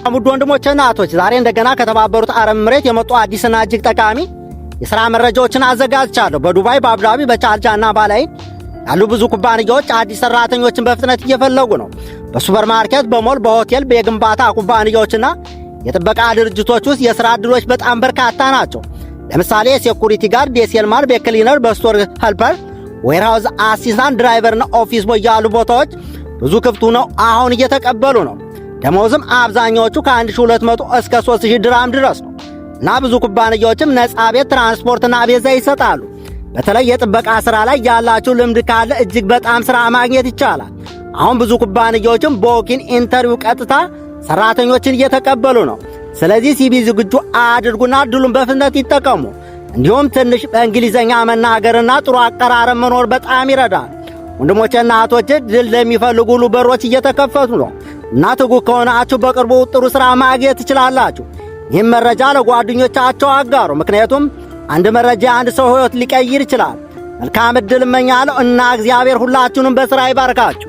ሰላም ውድ ወንድሞችና እህቶች፣ ዛሬ እንደገና ከተባበሩት አረብ ኤምሬት የመጡ አዲስና እጅግ ጠቃሚ የሥራ መረጃዎችን አዘጋጅቻለሁ። በዱባይ፣ በአቡዳቢ፣ በቻርጃና ባላይን ያሉ ብዙ ኩባንያዎች አዲስ ሰራተኞችን በፍጥነት እየፈለጉ ነው። በሱፐርማርኬት፣ በሞል፣ በሆቴል፣ በግንባታ ኩባንያዎችና የጥበቃ ድርጅቶች ውስጥ የሥራ ዕድሎች በጣም በርካታ ናቸው። ለምሳሌ የሴኩሪቲ ጋርድ፣ የሴልማን፣ በክሊነር፣ በስቶር ሄልፐር፣ ዌርሃውስ አሲስታንት፣ ድራይቨርና ኦፊስ ቦይ ያሉ ቦታዎች ብዙ ክፍት ሆነው አሁን እየተቀበሉ ነው። ደሞዝም አብዛኛዎቹ ከ1200 እስከ 3000 ድርሃም ድረስ ነው እና ብዙ ኩባንያዎችም ነፃ ቤት፣ ትራንስፖርትና ቤዛ ይሰጣሉ። በተለይ የጥበቃ ሥራ ላይ ያላችሁ ልምድ ካለ እጅግ በጣም ሥራ ማግኘት ይቻላል። አሁን ብዙ ኩባንያዎችም በወኪን ኢንተርቪው ቀጥታ ሠራተኞችን እየተቀበሉ ነው። ስለዚህ ሲቪ ዝግጁ አድርጉና ዕድሉን በፍጥነት ይጠቀሙ። እንዲሁም ትንሽ በእንግሊዘኛ መናገርና ጥሩ አቀራረብ መኖር በጣም ይረዳል። ወንድሞቼና እህቶቼ ድል ለሚፈልጉ ሁሉ በሮች እየተከፈቱ ነው እና ትጉህ ከሆናችሁ በቅርቡ ጥሩ ሥራ ማግኘት ትችላላችሁ። ይህም መረጃ ለጓደኞቻቸው አጋሩ፣ ምክንያቱም አንድ መረጃ አንድ ሰው ሕይወት ሊቀይር ይችላል። መልካም ዕድል እመኛለሁ እና እግዚአብሔር ሁላችሁንም በሥራ ይባርካችሁ።